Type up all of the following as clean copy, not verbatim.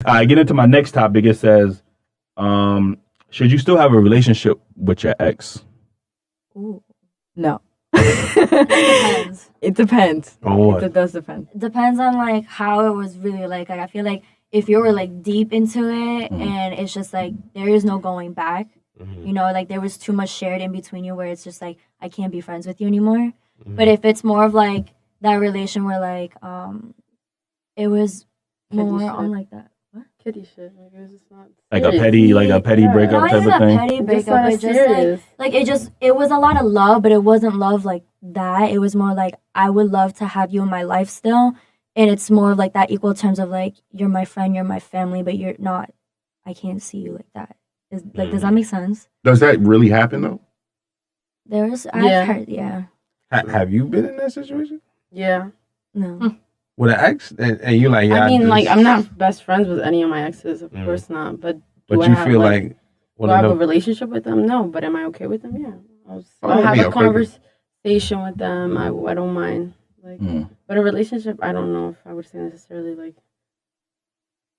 I get into my next topic. It says, should you still have a relationship with your ex? Ooh. No. Depends. It depends. Oh, It does depend. Depends on like how it was really like I feel like if you were like deep into it and it's just like there is no going back, you know, like there was too much shared in between you where it's just like I can't be friends with you anymore. But if it's more of like that relation where like it was more on like that. Kitty shit. Like it was just not like serious. a petty breakup Not type even of a thing. petty Just breakup, not but as just serious. like it was a lot of love, but it wasn't love like that. It was more like I would love to have you in my life still, and it's more of like that equal terms of like you're my friend, you're my family, but you're not. I can't see you like that. Does that make sense? Does that really happen though? I've heard, yeah, Have you been in that situation Yeah. no. with an ex, and you like? Yeah, I mean, just- like, I'm not best friends with any of my exes, of course not. But But do I you have, feel like, like do one I have of a them. relationship with them? No. But am I okay with them? Yeah. I'll Oh, have yeah, a okay. conversation with them. I don't mind. Like, Mm. but a relationship, I don't know if I would say necessarily like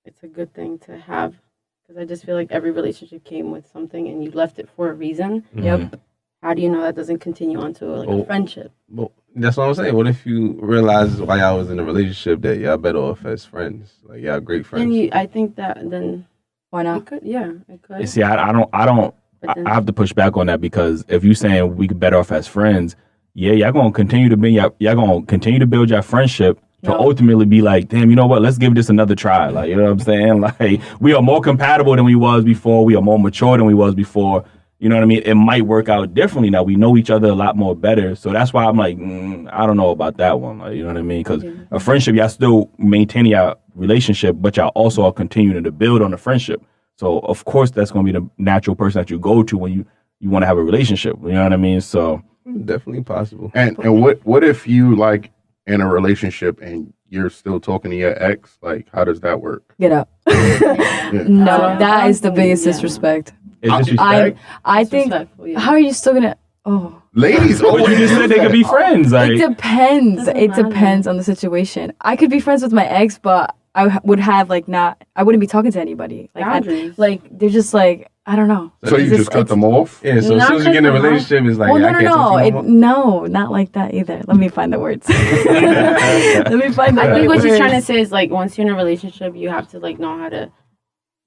it's a good thing to have because I just feel like every relationship came with something and you left it for a reason. Yep. How do you know that doesn't continue on to like Oh. a friendship? Well, that's what I'm saying. What if you realize while y'all was in a relationship that y'all better off as friends? Like y'all great friends. Then I think that then Why it not? could, yeah, it could. You see, I don't. But then, I have to push back on that because if you saying we could better off as friends, yeah, y'all gonna continue to be y'all gonna continue to build your friendship to No. ultimately be like, damn, you know what? Let's give this another try. Like, you know what I'm saying? Like, we are more compatible than we was before. We are more mature than we was before. You know what I mean? It might work out differently now. We know each other a lot more better. So that's why I'm like, I don't know about that one. Like, you know what I mean? Because a friendship, y'all still maintaining your relationship, but y'all also are continuing to build on the friendship. So of course that's going to be the natural person that you go to when you want to have a relationship. You know what I mean? So Definitely possible. And what if you like in a relationship and you're still talking to your ex? Like, how does that work? Get up. Yeah. No, that is the biggest Yeah. disrespect. it's disrespect. I think. disrespectful, yeah. How are you still gonna? Oh, Ladies, But you just said they could be friends. Like, it depends. Doesn't It matter. depends on the situation. I could be friends with my ex, but I would have like not. I wouldn't be talking to anybody. Boundaries. They're just like I don't know. so you It's just cut them off? Yeah. So as Not soon as you get in a cut them off. relationship, it's like Well, I can't talk to you no more. no, not like that either. Let me find the words. Let me find the I think what words. you're trying to say is like once you're in a relationship, you have to like know how to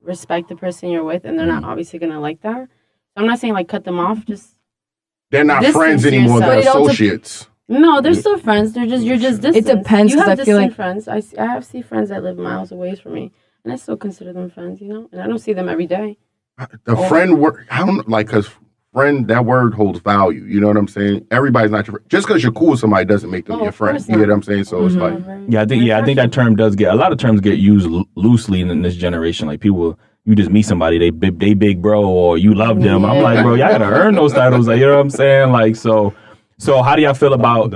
respect the person you're with, and they're not obviously gonna like that. So I'm not saying like cut them off. Just They're not Distance friends anymore. yourself. They're But it also- associates. no, they're still friends. You're just distant. depends, You 'cause have I feel distant like- friends. I have friends that live miles away from me, and I still consider them friends. You know, and I don't see them every day. The friend word, I don't like, because friend, that word holds value. You know what I'm saying? Everybody's not your friend. Just because you're cool with somebody doesn't make them Oh, your of friend. course You know not. what I'm saying? So it's like, yeah, I think that term does get a lot of terms get used loosely in this generation. Like people, you just meet somebody, they big bro, or you love them. I'm like, bro, y'all gotta earn those titles. Like, you know what I'm saying? Like, so how do y'all feel about?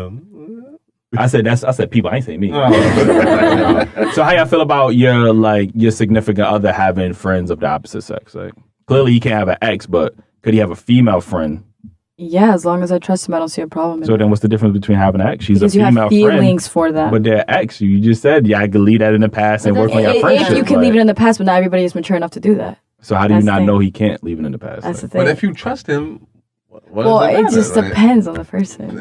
I said people. I ain't saying me. So how y'all feel about your significant other having friends of the opposite sex? Like clearly he can't have an ex, but could he have a female friend? Yeah, as long as I trust him, I don't see a problem. So then what's the difference between having an ex? She's because a you female have feelings for friend, them. but they're ex. You just said, yeah, I could leave that in the past and work on your If friendship. you can but- leave it in the past, but not everybody is mature enough to do that. So how do you That's the not thing. know he can't leave it in the past? That's the Like, thing. But if you trust him, what Well, does it matter? just Like, depends on the person.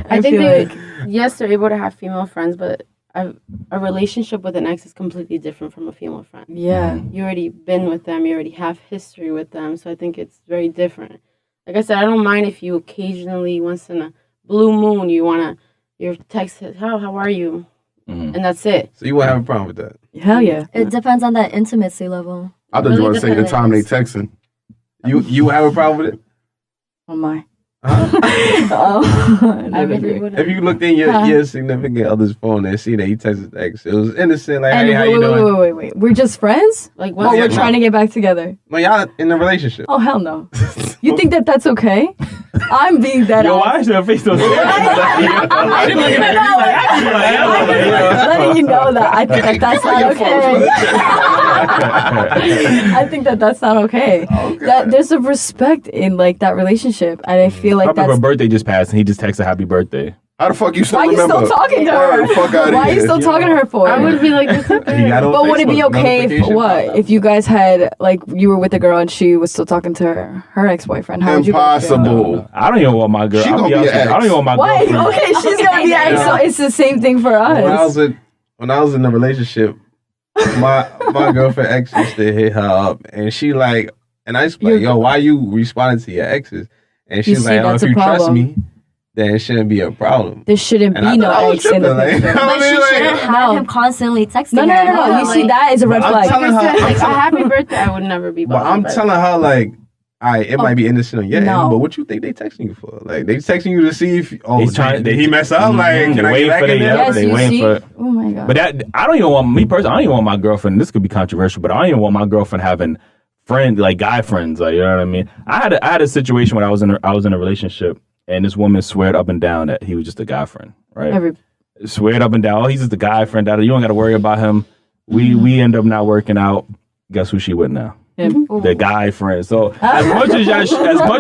I think feel they, like yes, they're able to have female friends, but a relationship with an ex is completely different from a female friend. yeah, You already been with them, you already have history with them, so I think it's very different. Like I said, I don't mind if you occasionally, once in a blue moon, your text, how are you? Mhm. And that's it. So you won't have a problem with that. hell yeah. It depends on that intimacy level. I thought you Really were going to say the depends. time they texting. You have a problem with it? Oh my. Huh? Oh, I really wouldn't. If you looked in your significant other's phone and see that he texted his ex, it was innocent. Like, And hey, how you doing? wait. We're just friends? Like, Oh, what's we're yeah, trying to get back together. No, y'all in a relationship. Oh, hell no. You think that that's okay? I'm being that Yo, honest. why is your face so I'm letting you know that I think that that's not okay. I think that that's not okay. That there's a respect in like that relationship, and I feel like Probably her that's birthday just passed and he just texted happy birthday. How the fuck you still Why are you remember? still talking to Word, her? fuck outta Why are you here. still talking to her for? I would be like, this is He got on But would it be Facebook, okay if notification what? pop-up. If you guys had like you were with a girl and she was still talking to her ex-boyfriend? How would you guys feel? Impossible. I don't even want my girl. She I'll gonna be be honest an with you, I don't ex. even want my Why? girlfriend. Okay, she's gonna be ex, so it's the same thing for us. When I was in a relationship, my girlfriend ex used to hit her up, and she like, and I used to be like, yo, why you responding to your exes? And she's see, like, oh, that's if a you trust problem. me, then it shouldn't be a problem. There shouldn't And I be no thought I was ex in the tripping, like, picture. I But mean, she like, shouldn't have him constantly texting No, her. no. You see, that is a red I'm flag. telling Like I her, said, like, I'm a happy birthday, I would never be But bothered I'm by telling her like, it might be innocent on your No. end, but what you think they texting you for? Like they texting you to see if He's trying- did he mess up? Like They can I waiting get back for in the- there? yeah, Yes, they you waiting see. for it. Oh my god. But that I don't even want me personally. I don't even want my girlfriend. This could be controversial, but I don't even want my girlfriend having friends like guy friends. Like you know what I mean. I had a situation when I was in a relationship, and this woman sweared up and down that he was just a guy friend. Right. Sweared up and down. Oh, he's just a guy friend. You don't got to worry about him. We end up not working out. Guess who she with now? Him. The guy friend. So as much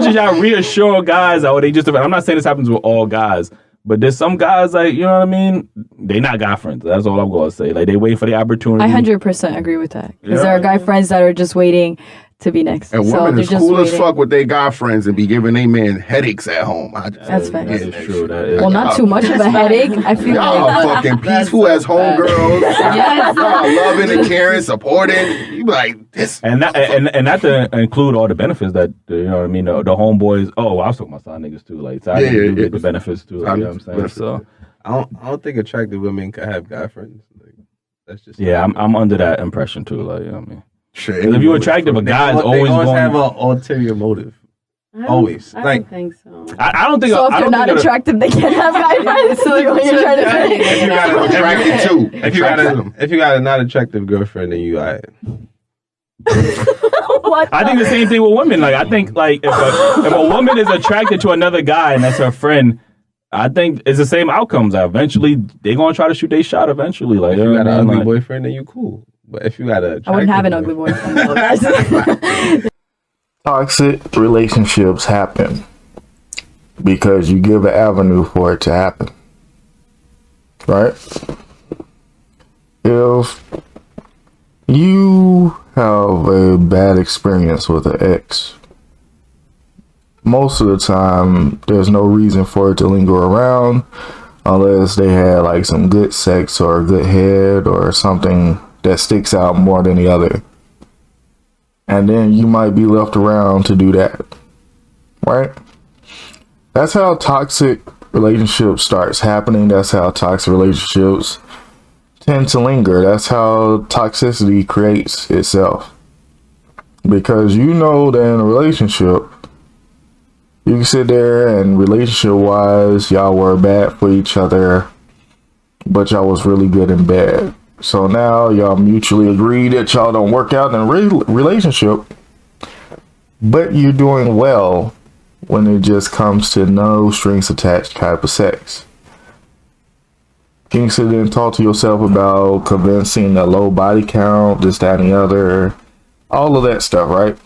as y'all reassure guys, they just. I'm not saying this happens with all guys, but there's some guys like you know what I mean. They not guy friends. That's all I'm gonna say. Like they wait for the opportunity. I 100% agree with that. Because Yeah. there are guy friends that are just waiting to be next. And so women they're is just cool as waiting. fuck with their guy friends and be giving they men headaches at home. I just That's don't fair. get That is true. That is. Well, not too much of a headache. I feel Y'all like fucking peaceful as homegirls. Y'all loving and caring, supporting. You be like this. And not to include all the benefits that you know what I mean. The homeboys. Oh, I was talking about side niggas too. Like side Yeah, niggas do yeah. get the benefits too. Like, you know what I'm saying? Benefits. So I don't think attractive women can have guy friends. Like, that's just yeah, I'm under that impression too. Like you know what I mean. Shit, If you're attractive, a guy's always they always going. have an ulterior motive. Always. I Like- don't think so. I don't think. so. If I you're don't not think attractive, they can't have guy friends. So what you're trying to say? If you got I'm attracted too. if you got a not attractive girlfriend, then you alright. What? I think the same thing with women. Like I think like if a woman is attracted to another guy and that's her friend, I think it's the same outcomes. Eventually, they're gonna try to shoot their shot. Eventually, like If you got an ugly like, boyfriend, then you cool. But if you got a I wouldn't have an ugly boyfriend. though. That's- Toxic relationships happen because you give an avenue for it to happen. Right? If you have a bad experience with an ex, most of the time there's no reason for it to linger around unless they had like some good sex or good head or something that sticks out more than the other. And then you might be left around to do that. Right? That's how toxic relationships starts happening. That's how toxic relationships tend to linger. That's how toxicity creates itself. Because you know that in a relationship, you can sit there and relationship wise, y'all were bad for each other, but y'all was really good in bed. So now y'all mutually agree that y'all don't work out in a relationship, but you're doing well when it just comes to no strings attached type of sex. You can sit there and talk to yourself about convincing a low body count, this, that, and the other, all of that stuff, right?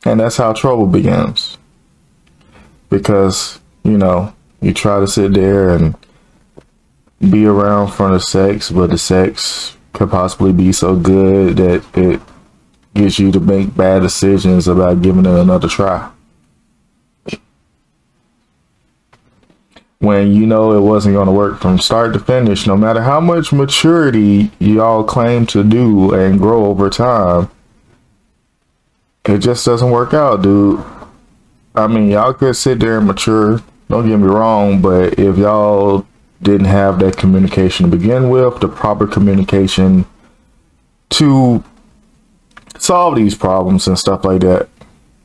And that's how trouble begins. Because, you know, you try to sit there and be around for the sex, but the sex could possibly be so good that it gets you to make bad decisions about giving it another try. When you know it wasn't going to work from start to finish, no matter how much maturity y'all claim to do and grow over time, it just doesn't work out, dude. I mean, y'all could sit there and mature, don't get me wrong, but if y'all didn't have that communication to begin with, the proper communication to solve these problems and stuff like that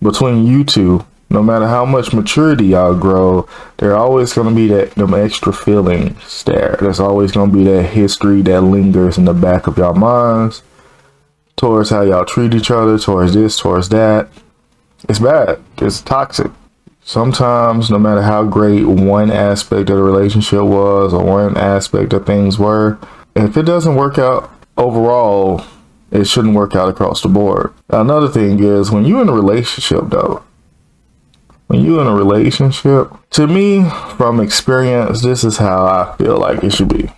between you two, no matter how much maturity y'all grow, there always going to be them extra feelings there. There's always going to be that history that lingers in the back of y'all minds towards how y'all treat each other, towards this, towards that. It's bad. It's toxic. Sometimes, no matter how great one aspect of the relationship was or one aspect of things were, if it doesn't work out overall, it shouldn't work out across the board. Another thing is, when you're in a relationship, though, when you're in a relationship, to me, from experience, this is how I feel like it should be.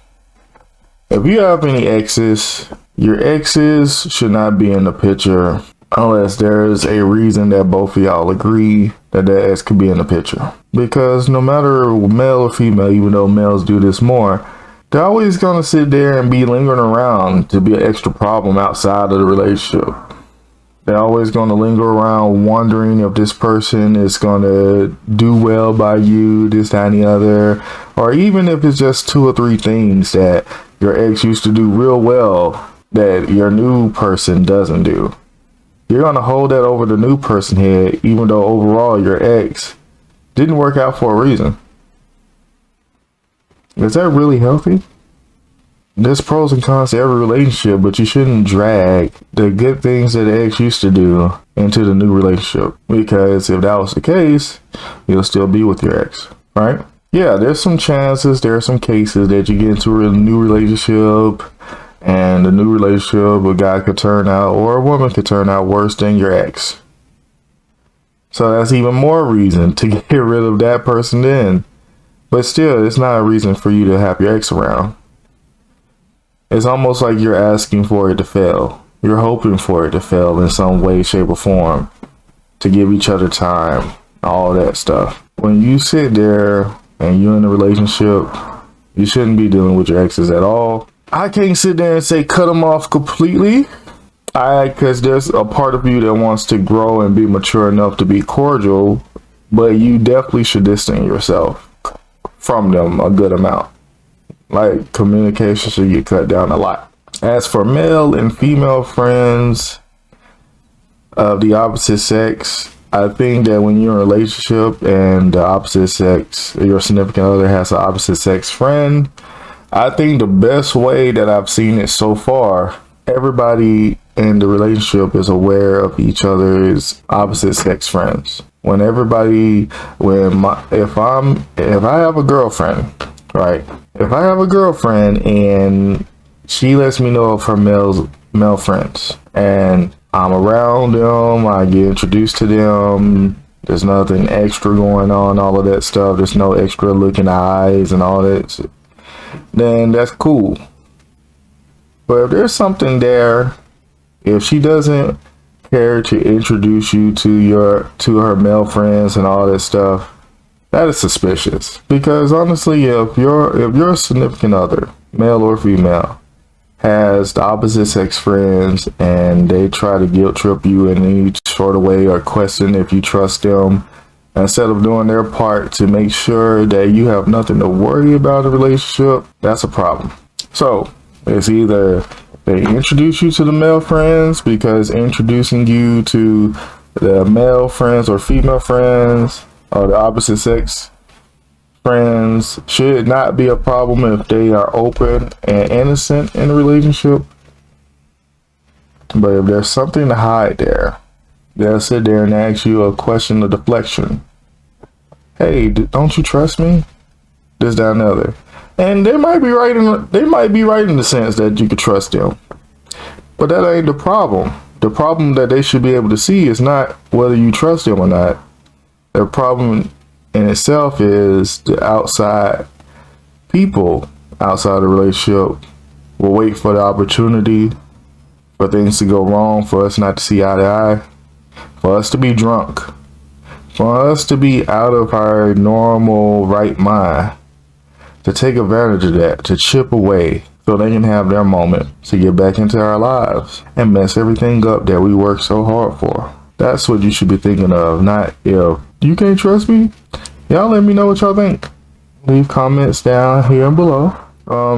If you have any exes, your exes should not be in the picture unless there is a reason that both of y'all agree that that ex could be in the picture. Because no matter male or female, even though males do this more, they're always going to sit there and be lingering around to be an extra problem outside of the relationship. They're always going to linger around wondering if this person is going to do well by you, this, that, and the other. Or even if it's just 2 or 3 things that your ex used to do real well that your new person doesn't do. You're going to hold that over the new person head, even though overall your ex didn't work out for a reason. Is that really healthy? There's pros and cons to every relationship, but you shouldn't drag the good things that the ex used to do into the new relationship. Because if that was the case, you'll still be with your ex, right? Yeah, there's some chances, there are some cases that you get into a new relationship, and the new relationship, a guy could turn out, or a woman could turn out worse than your ex. So that's even more reason to get rid of that person then. But still, it's not a reason for you to have your ex around. It's almost like you're asking for it to fail. You're hoping for it to fail in some way, shape, or form to give each other time, all that stuff. When you sit there and you're in a relationship, you shouldn't be dealing with your exes at all. I can't sit there and say cut them off completely. Because there's a part of you that wants to grow and be mature enough to be cordial, but you definitely should distance yourself from them a good amount. Like, communication should get cut down a lot. As for male and female friends of the opposite sex, I think that when you're in a relationship and the opposite sex, your significant other has an opposite sex friend, I think the best way that I've seen it so far, everybody in the relationship is aware of each other's opposite sex friends. If I have a girlfriend, right? If I have a girlfriend and she lets me know of her male friends, and I'm around them, I get introduced to them, there's nothing extra going on, all of that stuff, there's no extra looking eyes and all that, then that's cool. But if there's something there, if she doesn't care to introduce you to her male friends and all that stuff, that is suspicious. Because honestly, if your significant other, male or female, has the opposite sex friends and they try to guilt trip you in any sort of way or question if you trust them, instead of doing their part to make sure that you have nothing to worry about in a relationship, that's a problem. So it's either they introduce you to the male friends, because introducing you to the male friends or female friends or the opposite sex friends should not be a problem if they are open and innocent in a relationship. But if there's something to hide there, they'll sit there and ask you a question of deflection. Hey, don't you trust me? This, that, and the other. And they might be right in the sense that you could trust them. But that ain't the problem. The problem that they should be able to see is not whether you trust them or not. The problem in itself is the outside people outside the relationship will wait for the opportunity for things to go wrong, for us not to see eye to eye, for us to be drunk, for us to be out of our normal right mind, to take advantage of that, to chip away so they can have their moment to get back into our lives and mess everything up that we work so hard for. That's what you should be thinking of, not if you can't trust me. Y'all let me know what y'all think. Leave comments down here and below.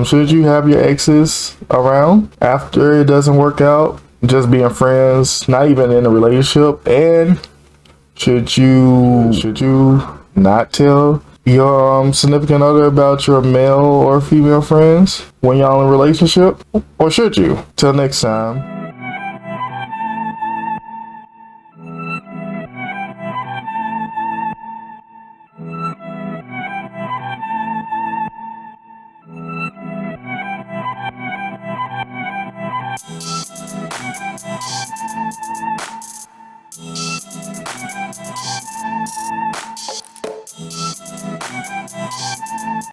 Should you have your exes around after it doesn't work out? Just being friends, not even in a relationship? And should you not tell your significant other about your male or female friends when y'all in a relationship? Or should you? Till next time.